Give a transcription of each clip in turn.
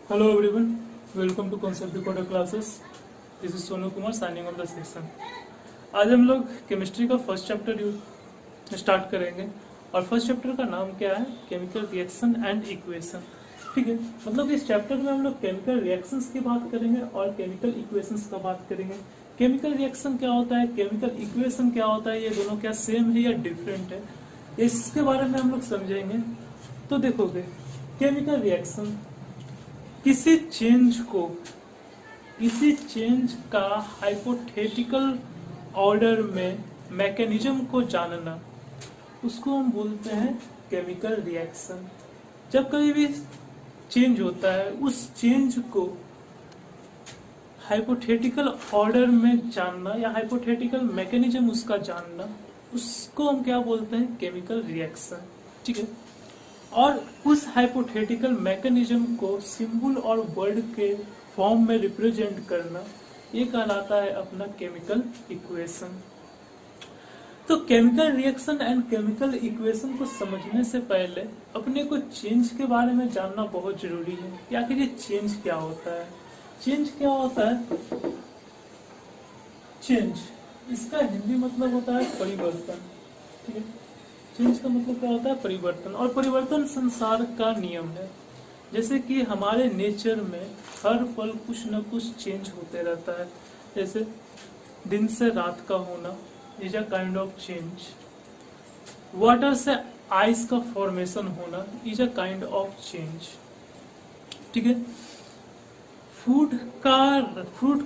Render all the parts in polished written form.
Hello everyone, welcome to Concept Decoder classes. This is Sonu Kumar signing on the session. आज हम लोग chemistry का first chapter start करेंगे और फर्स्ट चैप्टर का नाम क्या है? Chemical reaction and equation. ठीक है, मतलब इस चैप्टर में हम लोग केमिकल रिएक्शंस की बात करेंगे और केमिकल इक्वेशंस का बात करेंगे. केमिकल रिएक्शन क्या होता है, केमिकल इक्वेशन क्या होता है, ये दोनों क्या सेम है या डिफरेंट है, इसके बारे में हम लोग समझेंगे. तो देखोगे केमिकल रिएक्शन किसी चेंज का हाइपोथेटिकल ऑर्डर में मैकेनिज्म को जानना, उसको हम बोलते हैं केमिकल रिएक्शन. जब कभी भी चेंज होता है उस चेंज को हाइपोथेटिकल ऑर्डर में जानना या हाइपोथेटिकल मैकेनिज्म उसका जानना, उसको हम क्या बोलते हैं? Chemical reaction. ठीक है, और उस हाइपोथेटिकल मैकेनिज्म को सिंबल और वर्ड के फॉर्म में रिप्रेजेंट करना, ये कहलाता है अपना केमिकल इक्वेशन. तो chemical reaction and chemical equation को समझने से पहले अपने को चेंज के बारे में जानना बहुत जरूरी है कि आखिर ये चेंज क्या होता है. चेंज क्या होता है? चेंज, इसका हिंदी मतलब होता है परिवर्तन. ठीक है, चेंज का मतलब क्या होता है? परिवर्तन. और परिवर्तन संसार का नियम है. जैसे कि हमारे नेचर में हर पल कुछ न कुछ चेंज होते रहता है. जैसे दिन से रात का होना is a kind of change. Water से आइस का फॉर्मेशन होना is a kind of change. ठीक है, फ्रूट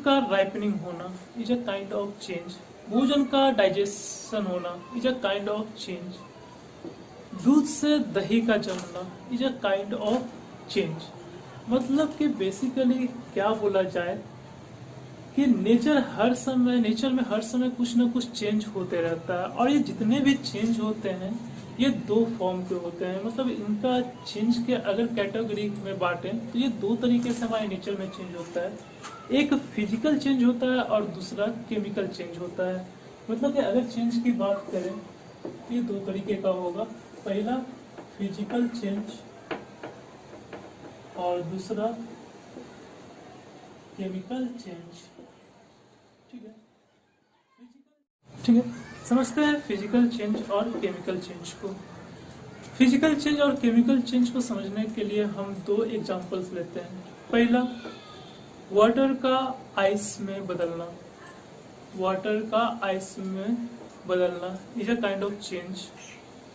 का राइपनिंग होना is a kind of change. भोजन का डाइजेशन होना is a kind of change. दूध से दही का जमना is a kind of change. मतलब कि बेसिकली क्या बोला जाए कि नेचर में हर समय कुछ ना कुछ चेंज होते रहता है. और ये जितने भी चेंज होते हैं ये दो फॉर्म के होते हैं. मतलब इनका चेंज के अगर कैटेगरी में बांटें तो ये दो तरीके से हमारे नेचर में चेंज होता है. एक फिजिकल चेंज होता है और दूसरा केमिकल चेंज होता है. मतलब कि अगर चेंज की बात करें तो ये दो तरीके का होगा. पहला फिजिकल चेंज और दूसरा केमिकल चेंज. ठीक है, समझते हैं फिजिकल चेंज और केमिकल चेंज को. फिजिकल चेंज और केमिकल चेंज को समझने के लिए हम दो एग्जांपल्स लेते हैं. पहला, वाटर का आइस में बदलना. वाटर का आइस में बदलना is a kind of change.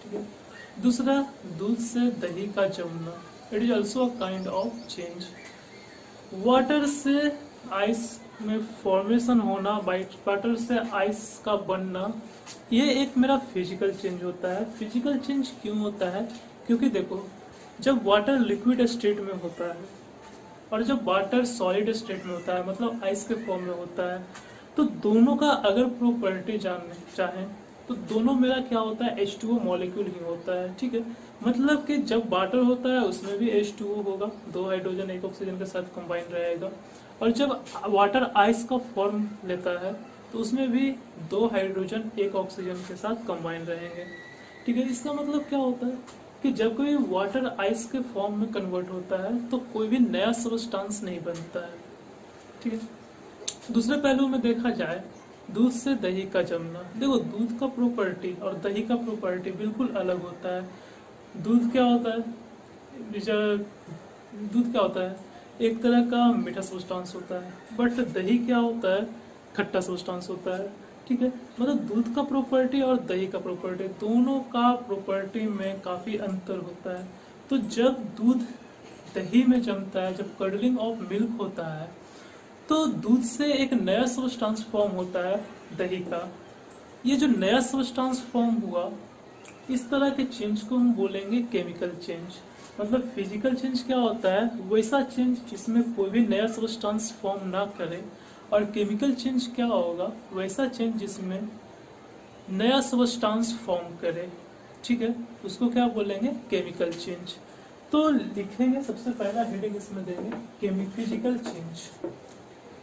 ठीक है, दूसरा, दूध से दही का जमना, it is also a kind of change. Water से आइस में फॉर्मेशन होना, वाटर से आइस का बनना, ये एक मेरा फिजिकल चेंज होता है. फिजिकल चेंज क्यों होता है? क्योंकि देखो, जब वाटर लिक्विड स्टेट में होता है और जब वाटर सॉलिड स्टेट में होता है, मतलब आइस के फॉर्म में होता है, तो दोनों का अगर प्रॉपर्टी जानने चाहें तो दोनों मेरा क्या होता है? H2O मॉलिक्यूल ही होता है. ठीक है, मतलब कि जब वाटर होता है उसमें भी H2O होगा, दो हाइड्रोजन एक ऑक्सीजन के साथ कंबाइन रहेगा. और जब वाटर आइस का फॉर्म लेता है तो उसमें भी दो हाइड्रोजन एक ऑक्सीजन के साथ कंबाइन रहेंगे. ठीक है, इसका मतलब क्या होता है कि जब कोई वाटर आइस के फॉर्म में कन्वर्ट होता है तो कोई भी नया सब्सटेंस नहीं बनता है. ठीक है, दूसरे पहलू में देखा जाए, दूध से दही का जमना. देखो, दूध का प्रॉपर्टी और दही का प्रॉपर्टी बिल्कुल अलग होता है. दूध क्या होता है? दूध क्या होता है? एक तरह का मीठा सब्सटेंस होता है. बट दही क्या होता है? खट्टा सब्सटेंस होता है. ठीक है, मतलब दूध का प्रॉपर्टी और दही का प्रॉपर्टी, दोनों का प्रॉपर्टी में काफी अंतर होता है. तो जब दूध दही में जमता है, जब कर्डलिंग ऑफ मिल्क होता है, तो दूध से एक नया सब्सटेंस फॉर्म होता है दही का. ये जो नया सब्सटेंस फॉर्म हुआ, इस तरह के चेंज को हम बोलेंगे केमिकल चेंज. मतलब फिजिकल चेंज क्या होता है? वैसा चेंज जिसमें कोई भी नया सब्सटेंस फॉर्म ना करे. और केमिकल चेंज क्या होगा? वैसा चेंज जिसमें नया सब्सटेंस फॉर्म करे. ठीक है, उसको क्या बोलेंगे? Chemical change. तो लिखेंगे, सबसे पहला हेडिंग इसमें देंगे फिजिकल चेंज.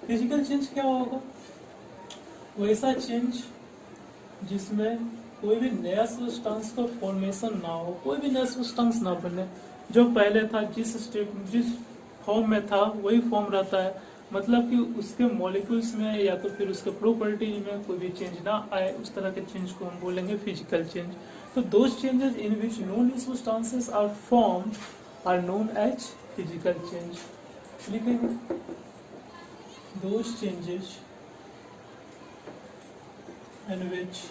फिजिकल चेंज क्या होगा? वैसा चेंज जिसमें कोई भी नया सब्सटेंस का फॉर्मेशन ना हो, कोई भी नया सब्सटेंस ना बने, जो पहले था जिस फॉर्म में था वही फॉर्म रहता है, मतलब कि उसके मॉलिक्यूल्स में या तो फिर उसके प्रॉपर्टी में कोई भी चेंज ना आए, उस तरह के चेंज को हम बोलेंगे फिजिकल चेंज। तो those changes in which no new substances are formed are known as physical change. लिखेंगे those changes in which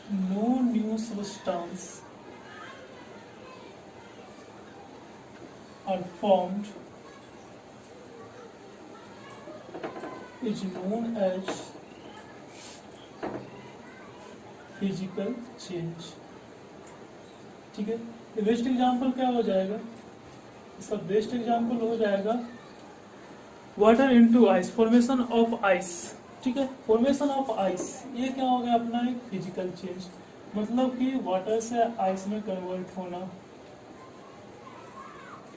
no new substance are formed is known as physical change। ठीक है, best example क्या हो जाएगा, इसका best example हो जाएगा water into ice, formation of ice. ठीक है, फॉर्मेशन ऑफ आइस ये क्या हो गया अपना एक फिजिकल चेंज, मतलब कि वाटर से आइस में कन्वर्ट होना,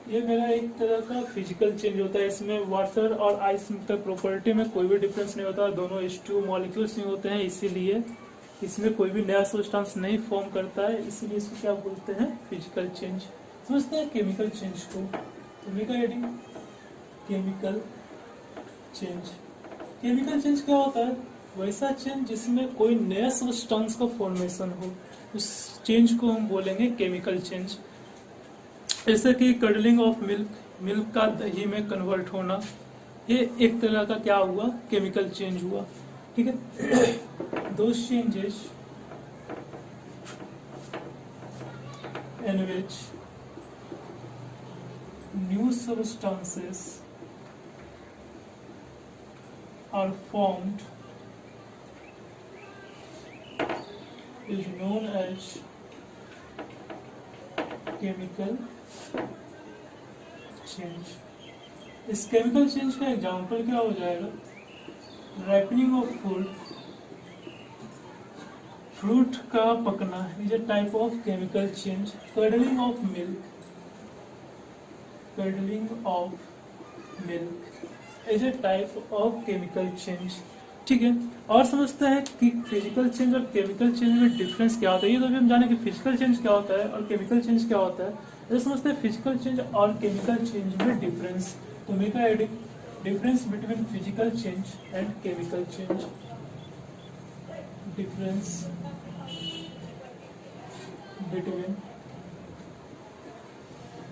ये मेरा एक तरह का फिजिकल चेंज होता है। इसमें वाटर और आइस का प्रॉपर्टी में कोई भी डिफरेंस नहीं होता, दोनों H2 मॉलिक्यूल्स नहीं होते हैं, इसीलिए इसमें कोई भी नया सब्सटेंस नहीं फॉर्म करता है, इसीलिए इसको क्या बोलते हैं फिजिकल चेंज। समझते हैं केमिकल चेंज को, केमिकल चेंज। केमिकल चेंज क्या होता है, वैसा चेंज जिसमें कोई नया सब्सटेंस का फॉर्मेशन हो, उस चेंज को हम बोलेंगे केमिकल चेंज। जैसे कि कडलिंग ऑफ मिल्क, मिल्क का दही में कन्वर्ट होना, ये एक तरह का क्या हुआ केमिकल चेंज हुआ। ठीक है, those changes in which new substances are formed is known as chemical change। इस केमिकल चेंज का एग्जांपल क्या हो जाएगा, रैपनिंग ऑफ फ्रूट, फ्रूट का पकना is a type of chemical change. Curdling of milk, curdling of milk is a type of chemical change. ठीक है, और समझते हैं कि फिजिकल चेंज और केमिकल चेंज में डिफरेंस क्या होता है। ये तो अभी हम जाने कि फिजिकल चेंज क्या होता है और केमिकल चेंज क्या होता है, ये समझते हैं फिजिकल चेंज और केमिकल चेंज में डिफरेंस। तो मेरा heading difference between physical change and chemical change, difference between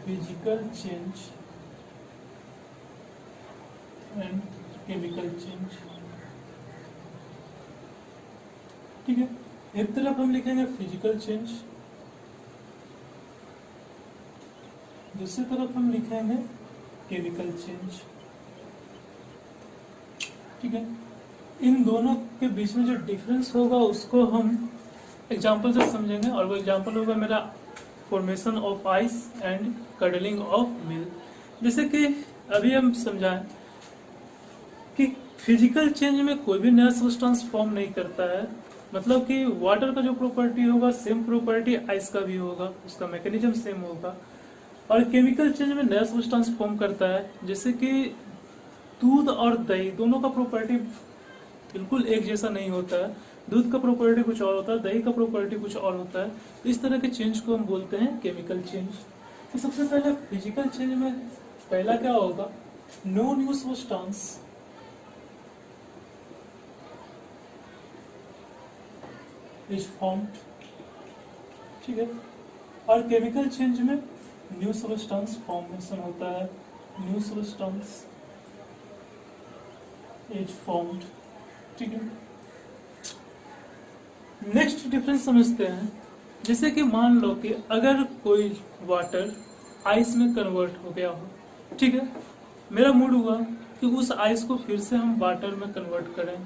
physical change and chemical change. ठीक है, एक तरफ हम लिखेंगे फिजिकल चेंज, दूसरी तरफ हम लिखेंगे केमिकल चेंज। ठीक है, इन दोनों के बीच में जो डिफरेंस होगा उसको हम एग्जांपल से समझेंगे, और वो एग्जांपल होगा मेरा formation of ice and cuddling of milk. जैसे कि अभी हम समझाएं कि फिजिकल चेंज में कोई भी नया सब्सटेंस फॉर्म नहीं करता है, मतलब कि वाटर का जो प्रॉपर्टी होगा सेम प्रॉपर्टी आइस का भी होगा, उसका मैकेनिज्म सेम होगा। और केमिकल चेंज में नया सब्सटेंस फॉर्म करता है, जैसे कि दूध और दही दोनों का प्रॉपर्टी बिल्कुल एक जैसा नहीं होता है, दूध का प्रॉपर्टी कुछ और होता है, दही का प्रॉपर्टी कुछ और होता है। इस तरह के चेंज को हम बोलते हैं केमिकल चेंज। तो सबसे पहले फिजिकल चेंज में पहला क्या होगा, no new substance is formed. ठीक है, और केमिकल चेंज में न्यू सब्सटेंस फॉर्मेशन होता है, न्यू सब्सटेंस इज फॉर्म्ड। ठीक है, नेक्स्ट डिफरेंस समझते हैं। जैसे कि मान लो कि अगर कोई वाटर आइस में कन्वर्ट हो गया हो, ठीक है, मेरा मूड हुआ कि उस आइस को फिर से हम वाटर में कन्वर्ट करें,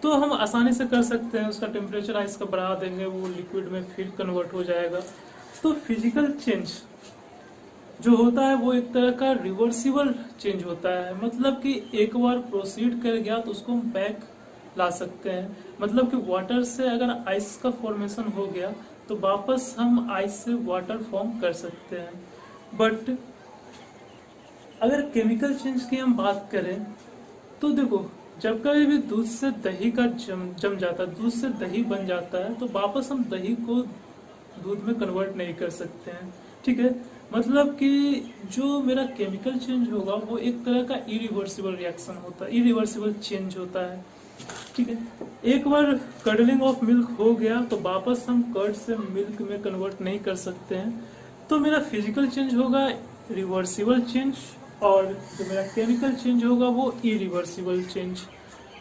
तो हम आसानी से कर सकते हैं, उसका टेम्परेचर आइस का बढ़ा देंगे, वो लिक्विड में फिर कन्वर्ट हो जाएगा। तो फिजिकल चेंज जो होता है वो एक तरह का रिवर्सिबल चेंज होता है, मतलब कि एक बार प्रोसीड कर गया तो उसको हम बैक ला सकते हैं। मतलब कि वाटर से अगर आइस का फॉर्मेशन हो गया तो वापस हम आइस से वाटर फॉर्म कर सकते हैं। बट अगर केमिकल चेंज की हम बात करें तो देखो, जब कभी भी दूध से दही का जम जाता है, दूध से दही बन जाता है, तो वापस हम दही को दूध में कन्वर्ट नहीं कर सकते हैं। ठीक है, मतलब कि जो मेरा केमिकल चेंज होगा वो एक तरह का इरिवर्सिबल रिएक्शन होता है, इरिवर्सिबल चेंज होता है। ठीक है, एक बार कर्डलिंग ऑफ मिल्क हो गया तो वापस हम कर्ड से मिल्क में कन्वर्ट नहीं कर सकते हैं। तो मेरा फिजिकल चेंज होगा रिवर्सिबल चेंज, और जो मेरा केमिकल चेंज होगा वो इरिवर्सिबल चेंज।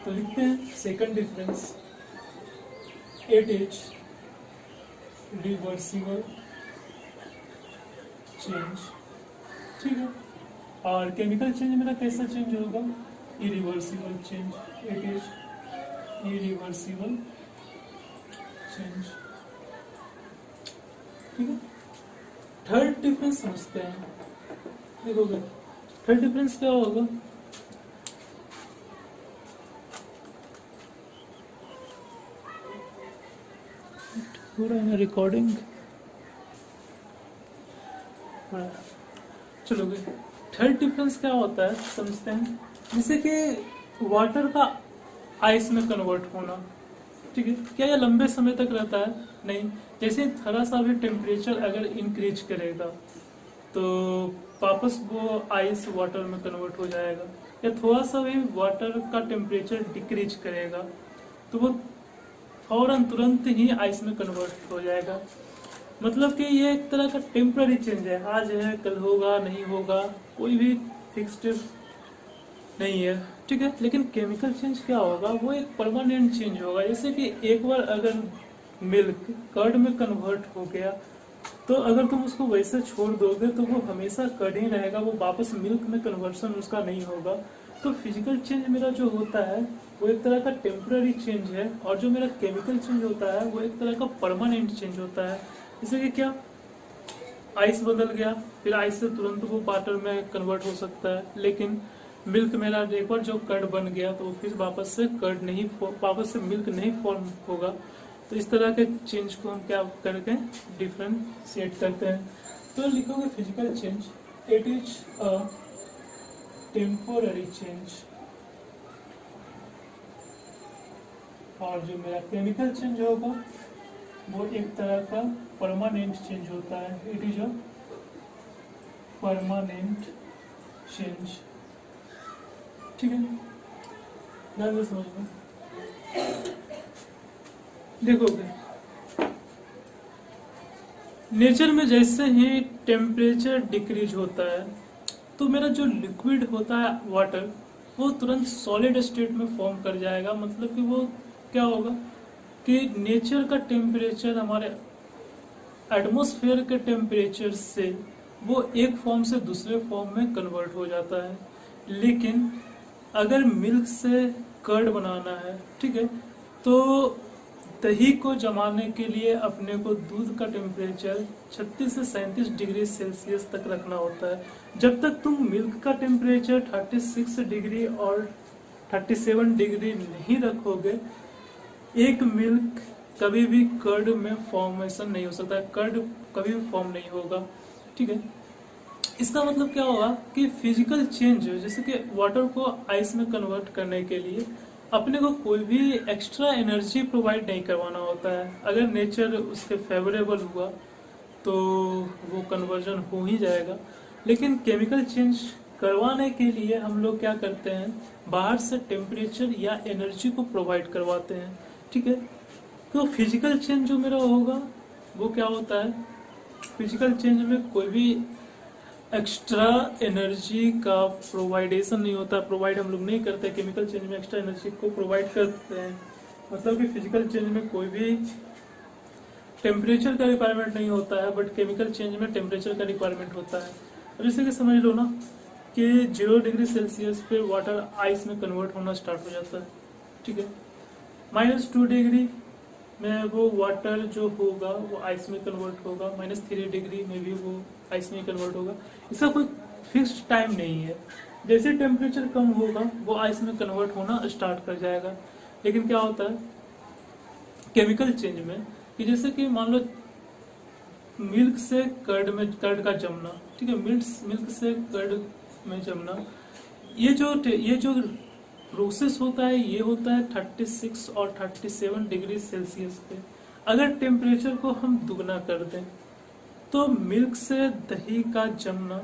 तो लिखते हैं second difference, it is reversible change. ठीक है, और केमिकल चेंज मेरा कैसा चेंज होगा, irreversible change, it is irreversible change. ठीक है, थर्ड डिफरेंस समझते हैं। देखोगे थर्ड डिफरेंस क्या होगा, पूरा है रिकॉर्डिंग। चलोगे थर्ड डिफरेंस क्या होता है समझते हैं, जैसे कि वाटर का आइस में कन्वर्ट होना। ठीक है, क्या यह लंबे समय तक रहता है, नहीं। जैसे थोड़ा सा भी टेम्परेचर अगर इंक्रीज करेगा तो वापस वो आइस वाटर में कन्वर्ट हो जाएगा, या थोड़ा सा भी वाटर का टेम्परेचर डिक्रीज करेगा तो वो फौरन तुरंत ही आइस में कन्वर्ट हो जाएगा। मतलब कि ये एक तरह का टेम्पररी चेंज है, आज है कल होगा नहीं होगा, कोई भी फिक्स्ड नहीं है। ठीक है, लेकिन केमिकल चेंज क्या होगा, वो एक परमानेंट चेंज होगा। जैसे कि एक बार अगर मिल्क कर्ड में कन्वर्ट हो गया तो अगर तुम उसको वैसे छोड़ दोगे तो वो हमेशा कर्ड ही रहेगा, वो वापस मिल्क में कन्वर्सन उसका नहीं होगा। तो फिजिकल चेंज मेरा जो होता है वो एक तरह का टेम्पररी चेंज है, और जो मेरा केमिकल चेंज होता है वो एक तरह का परमानेंट चेंज होता है। जैसे कि क्या, आइस बदल गया, फिर आइस से तुरंत वो वाटर में कन्वर्ट हो सकता है, लेकिन मिल्क मेरा एक बार जो कर्ड बन गया तो फिर वापस से कर्ड नहीं, वापस से मिल्क नहीं फॉर्म होगा। तो इस तरह के चेंज को हम क्या करके डिफरेंशिएट करते हैं। तो लिखोगे physical change, it is a temporary change, और जो मेरा केमिकल चेंज होगा वो एक तरह का परमानेंट चेंज होता है, it is a permanent change. ठीक है, ध्यान से समझ लो। देखोगे नेचर में जैसे ही टेम्परेचर डिक्रीज होता है तो मेरा जो लिक्विड होता है वाटर वो तुरंत सॉलिड स्टेट में फॉर्म कर जाएगा। मतलब कि वो क्या होगा कि नेचर का टेम्परेचर हमारे एटमॉस्फेयर के टेम्परेचर से वो एक फॉर्म से दूसरे फॉर्म में कन्वर्ट हो जाता है। लेकिन अगर मिल्क से कर्ड बनाना है, ठीक है, तो दही को जमाने के लिए अपने को दूध का टेम्परेचर 36 से 37 डिग्री सेल्सियस तक रखना होता है। जब तक तुम मिल्क का टेम्परेचर 36 डिग्री और 37 डिग्री नहीं रखोगे, एक मिल्क कभी भी कर्ड में फॉर्मेशन नहीं हो सकता, कर्ड कभी भी फॉर्म नहीं होगा। ठीक है, इसका मतलब क्या होगा कि फिजिकल चेंज, जैसे कि वाटर को आइस में कन्वर्ट करने के लिए अपने को कोई भी एक्स्ट्रा एनर्जी प्रोवाइड नहीं करवाना होता है। अगर नेचर उसके फेवरेबल हुआ तो वो कन्वर्जन हो ही जाएगा। लेकिन केमिकल चेंज करवाने के लिए हम लोग क्या करते हैं, बाहर से टेम्परेचर या एनर्जी को प्रोवाइड करवाते हैं। ठीक है, तो फिजिकल चेंज जो मेरा होगा वो क्या होता है, फिजिकल चेंज में कोई भी एक्स्ट्रा एनर्जी का प्रोवाइडेशन नहीं होता, प्रोवाइड हम लोग नहीं करते। केमिकल चेंज में एक्स्ट्रा एनर्जी को प्रोवाइड करते हैं। मतलब कि फिजिकल चेंज में कोई भी टेम्परेचर का रिक्वायरमेंट नहीं होता है, बट केमिकल चेंज में टेम्परेचर का रिक्वायरमेंट होता है। अब जैसे कि समझ लो ना कि 0 डिग्री सेल्सियस पे वाटर आइस में कन्वर्ट होना स्टार्ट हो जाता है। ठीक है, -2 डिग्री में वो वाटर जो होगा वो आइस में कन्वर्ट होगा, -3 डिग्री में भी वो आइस में कन्वर्ट होगा। इसका कोई फिक्स्ड टाइम नहीं है, जैसे टेम्परेचर कम होगा वो आइस में कन्वर्ट होना स्टार्ट कर जाएगा। लेकिन क्या होता है केमिकल चेंज में कि जैसे कि मान लो मिल्क से कर्ड का जमना, ठीक है, मिल्क से कर्ड में जमना, ये जो प्रोसेस होता है ये होता है 36 और 37 डिग्री सेल्सियस पे। अगर टेम्परेचर को हम दुगना कर दें तो मिल्क से दही का जमना,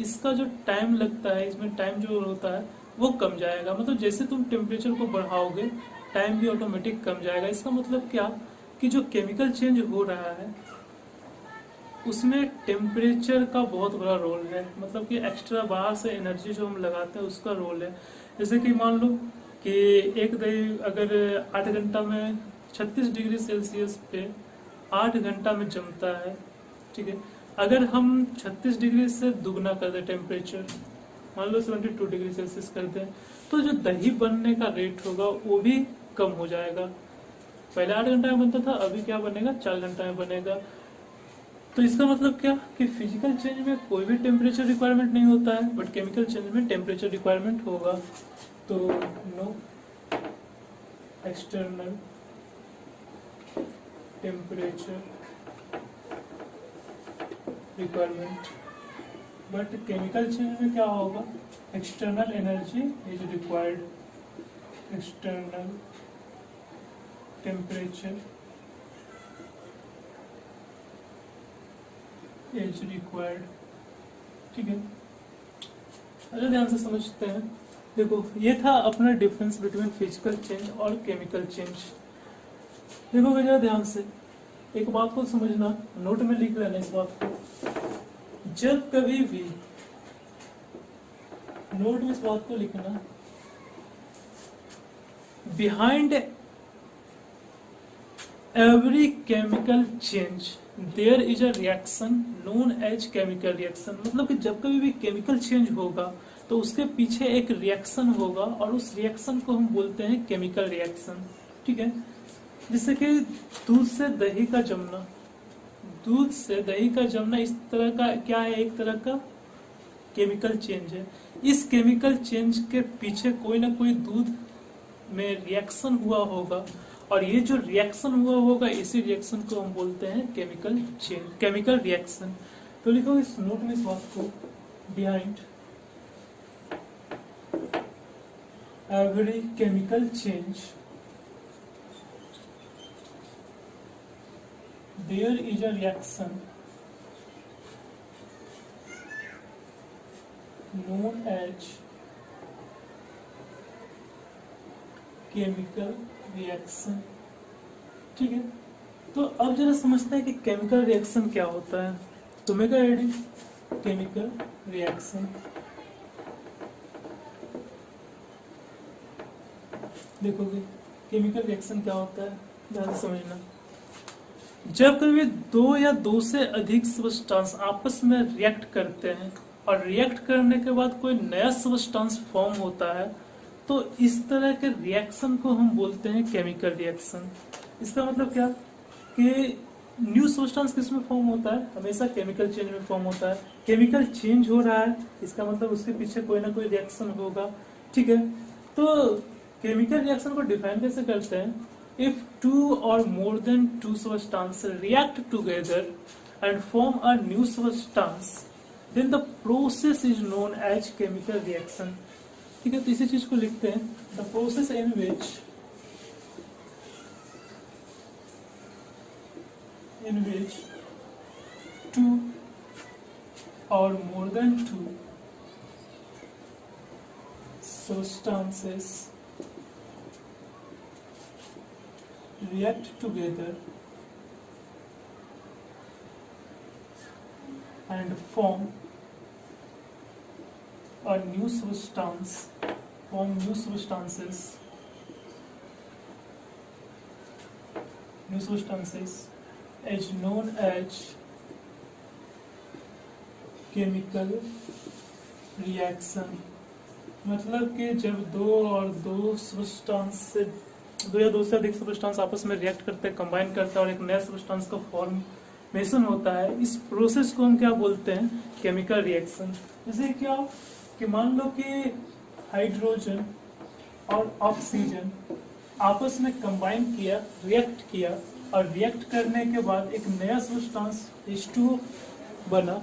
इसका जो टाइम लगता है, इसमें टाइम जो होता है वो कम जाएगा। मतलब जैसे तुम टेम्परेचर को बढ़ाओगे टाइम भी ऑटोमेटिक कम जाएगा। इसका मतलब क्या कि जो केमिकल चेंज हो रहा है उसमें टेम्परेचर का बहुत बड़ा रोल है। मतलब कि एक्स्ट्रा बाहर से एनर्जी जो हम लगाते हैं उसका रोल है। जैसे कि मान लो कि एक दही अगर 8 घंटा में 36 डिग्री सेल्सियस पे 8 घंटा में जमता है, ठीक है। अगर हम 36 डिग्री से दुगना कर दें टेम्परेचर, मान लो 72 डिग्री सेल्सियस कर दें, तो जो दही बनने का रेट होगा वो भी कम हो जाएगा। पहले 8 घंटा में बनता था, अभी क्या बनेगा, 4 घंटा में बनेगा। तो इसका मतलब क्या कि फिजिकल चेंज में कोई भी टेम्परेचर रिक्वायरमेंट नहीं होता है, बट केमिकल चेंज में टेम्परेचर रिक्वायरमेंट होगा। तो no external temperature requirement, but chemical change में क्या होगा, external energy is required, external temperature is required, ठीक है। अगर ध्यान से समझते हैं, देखो ये था अपना डिफरेंस बिटवीन फिजिकल चेंज और केमिकल चेंज। देखो जरा ध्यान से एक बात को समझना, नोट में लिख लेना इस बात को। जब कभी भी नोट में इस बात को लिखना, behind every chemical change there is a reaction known as chemical reaction. मतलब कि जब कभी भी केमिकल चेंज होगा तो उसके पीछे एक रिएक्शन होगा और उस रिएक्शन को हम बोलते हैं केमिकल रिएक्शन, ठीक है। जैसे कि दूध से दही का जमना, दूध से दही का जमना इस तरह का क्या है, एक तरह का केमिकल चेंज है। इस केमिकल चेंज के पीछे कोई ना कोई दूध में रिएक्शन हुआ होगा और ये जो रिएक्शन हुआ होगा इसी रिएक्शन को हम बोलते हैं केमिकल चेंज, केमिकल रिएक्शन। तो लिखो इस नोट में इस बात को, behind every chemical change there is a reaction known as chemical reaction, ठीक है। तो अब जरा समझते हैं कि केमिकल रिएक्शन क्या होता है। तुम्हें क्या रेडी, केमिकल रिएक्शन। देखोगे केमिकल रिएक्शन क्या होता है, ध्यान से समझना। जब कभी दो या दो से अधिक सब्सटेंस आपस में रिएक्ट करते हैं और रिएक्ट करने के बाद कोई नया सब्सटेंस फॉर्म होता है तो इस तरह के रिएक्शन को हम बोलते हैं केमिकल रिएक्शन। इसका मतलब क्या कि न्यू सब्सटेंस किसमें फॉर्म होता है, हमेशा केमिकल चेंज में फॉर्म होता है। केमिकल चेंज हो रहा है इसका मतलब उसके पीछे कोई ना कोई रिएक्शन होगा, ठीक है। तो केमिकल रिएक्शन को डिफाइन कैसे करते हैं, if two or more than two substances react together and form a new substance then the process is known as chemical reaction, ठीक है। तो इसी चीज को लिखते हैं, the process in which two or more than two substances react together and form a new substance, form new substances is known as chemical reaction। मतलब कि जब दो या दो से अधिक सब्सटेंस आपस में रिएक्ट करते हैं, कंबाइन करते हैं और एक नया सब्सटेंस का फॉर्मेशन होता है, इस प्रोसेस को हम क्या बोलते हैं, केमिकल रिएक्शन। जैसे क्या कि मान लो कि हाइड्रोजन और ऑक्सीजन आपस में कंबाइन किया, रिएक्ट किया और रिएक्ट करने के बाद एक नया सब्सटेंस H2O बना।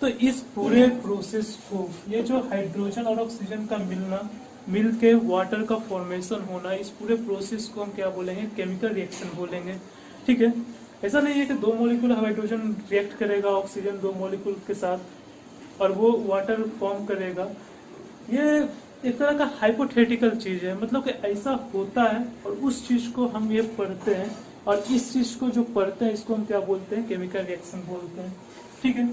तो इस पूरे प्रोसेस को, ये जो हाइड्रोजन और ऑक्सीजन का मिलना, मिल के वाटर का फॉर्मेशन होना, इस पूरे प्रोसेस को हम क्या बोलेंगे, केमिकल रिएक्शन बोलेंगे, ठीक है। ऐसा नहीं है कि दो मॉलिक्यूल हाइड्रोजन रिएक्ट करेगा ऑक्सीजन दो मॉलिक्यूल के साथ और वो वाटर फॉर्म करेगा। ये एक तरह का हाइपोथेटिकल चीज है, मतलब कि ऐसा होता है और उस चीज को हम ये पढ़ते हैं, और इस चीज को जो पढ़ते हैं इसको हम क्या बोलते हैं, केमिकल रिएक्शन बोलते हैं। ठीक है,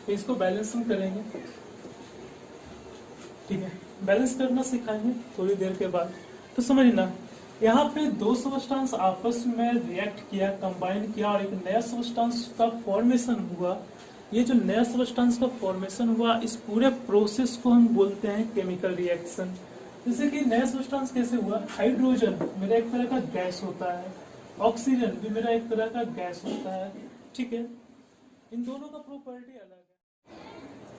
तो इसको बैलेंस हम करेंगे। ठीक है, बैलेंस करना सिखाएंगे थोड़ी देर के बाद। तो समझना, यहाँ पे दो सब्सटेंस आपस में रिएक्ट किया, कंबाइन किया और एक नया सब्सटेंस का फॉर्मेशन हुआ। ये जो नया सब्सटेंस का फॉर्मेशन हुआ, इस पूरे प्रोसेस को हम बोलते हैं केमिकल रिएक्शन। जैसे कि नया सब्सटेंस कैसे हुआ, हाइड्रोजन मेरा एक तरह का गैस होता है, ऑक्सीजन भी मेरा एक तरह का गैस होता है। ठीक है, इन दोनों का प्रॉपर्टी अलग है।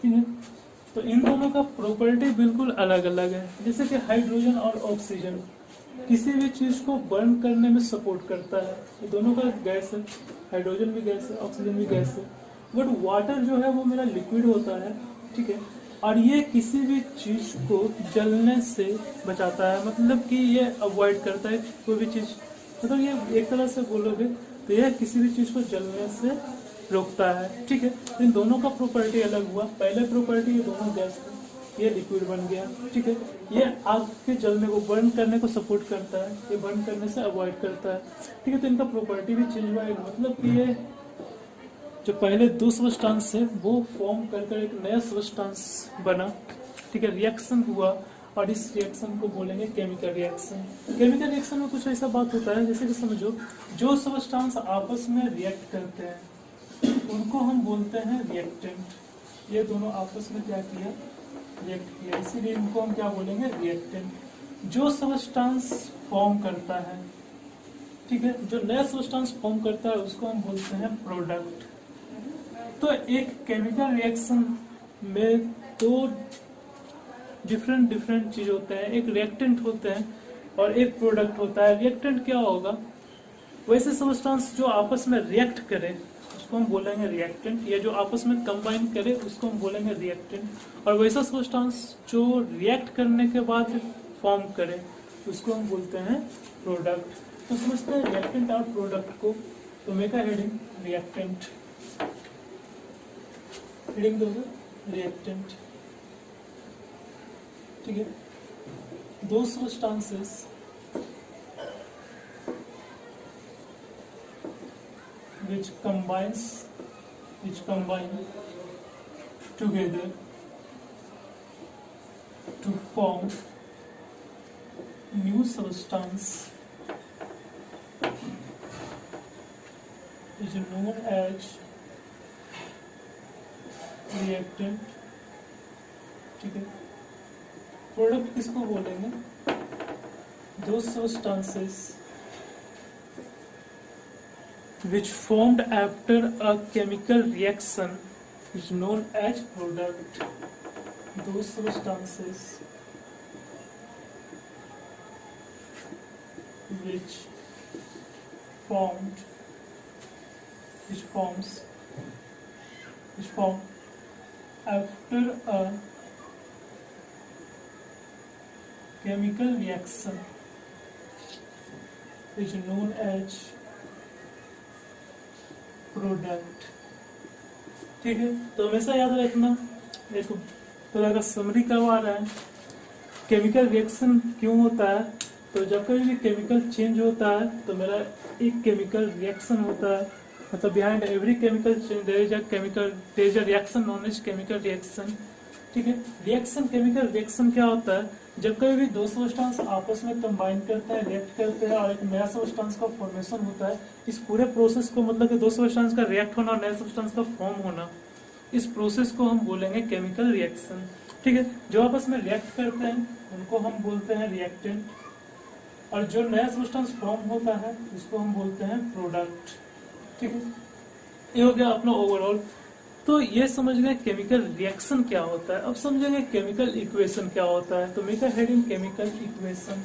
ठीक है, तो इन दोनों का प्रॉपर्टी बिल्कुल अलग अलग है। जैसे कि हाइड्रोजन और ऑक्सीजन किसी भी चीज को बर्न करने में सपोर्ट करता है, ये दोनों का गैस है, हाइड्रोजन भी गैस है ऑक्सीजन भी गैस है। बट वाटर जो है वो मेरा लिक्विड होता है। ठीक है, और ये किसी भी चीज को जलने से बचाता है, मतलब कि ये अवॉइड करता है कोई भी चीज, मतलब ये एक तरह से बोलोगे तो ये किसी भी चीज को जलने से रोकता है। ठीक है, इन दोनों का प्रॉपर्टी अलग हुआ। पहले प्रॉपर्टी ये दोनों गैस थे, ये लिक्विड बन गया। ठीक है, ये आग के जलने को बर्न करने को सपोर्ट करता है, ये बर्न करने से अवॉइड करता है। ठीक है, तो इनका प्रॉपर्टी भी चेंज हुआ है, मतलब कि ये जो पहले दो सब्सटेंस है वो फॉर्म कर एक नया सब्सटेंस बना। ठीक है, रिएक्शन हुआ और इस रिएक्शन को बोलेंगे केमिकल रिएक्शन। केमिकल रिएक्शन में कुछ ऐसा बात होता है, जैसे कि समझो जो सब्सटेंस आपस में रिएक्ट करते हैं उनको हम बोलते हैं रिएक्टेंट। ये दोनों आपस में क्या किया, रिएक्ट किया, इसीलिए इनको हम क्या बोलेंगे, रिएक्टेंट। जो सब्सटेंस फॉर्म करता है, ठीक है, जो नया सब्सटेंस फॉर्म करता है उसको हम बोलते हैं प्रोडक्ट। तो एक केमिकल रिएक्शन में दो डिफरेंट चीज होते हैं, एक रिएक्टेंट होते हैं और एक प्रोडक्ट होता है। रिएक्टेंट क्या होगा, वैसे सब्सटेंस जो आपस में रिएक्ट करे उसको हम बोलेंगे रिएक्टेंट, या जो आपस में कंबाइन करे उसको हम बोलेंगे रिएक्टेंट। और वैसा सब्सटेंस जो रिएक्ट करने के बाद फॉर्म करे उसको हम बोलते हैं प्रोडक्ट। तो समझते हैं रिएक्टेंट और प्रोडक्ट को। तो मेरा हेडिंग रिएक्टेंट, हेडिंग दोगे रिएक्टेंट। ठीक है, दो substances which combine together to form new substance is known as reactant। ठीक है, प्रोडक्ट किसको बोलेंगे, दो substances which formed after a chemical reaction is known as product। Those substances which form after a chemical reaction is known as product. ठीक है, तो हमेशा याद रखना, एक तरह का समरी करवा रहा है केमिकल रिएक्शन क्यों होता है। तो जब कभी भी केमिकल चेंज होता है तो मेरा एक केमिकल रिएक्शन होता है, मतलब behind every chemical change there is a reaction known as chemical reaction. ठीक है, रिएक्शन केमिकल रिएक्शन क्या होता है, जब कभी भी दो सब्सटेंस आपस में कंबाइन करते हैं, रिएक्ट करते हैं और एक नया सब्सटेंस का फॉर्मेशन होता है। इस पूरे प्रोसेस को, मतलब कि दो सब्सटेंस का रिएक्ट होना और नया सब्सटेंस का फॉर्म होना, इस प्रोसेस को हम बोलेंगे केमिकल रिएक्शन। ठीक है, जो आपस में रिएक्ट करते हैं उनको हम बोलते हैं रिएक्टेंट, और जो नया सब्सटेंस फॉर्म होता है उसको हम बोलते हैं प्रोडक्ट। ठीक है, ये हो गया अपना ओवरऑल। तो ये समझ गए केमिकल रिएक्शन क्या होता है। अब समझेंगे केमिकल इक्वेशन क्या होता है। तो मेरा हेडिंग केमिकल इक्वेशन।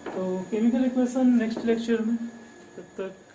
तो केमिकल इक्वेशन नेक्स्ट लेक्चर में, तब तक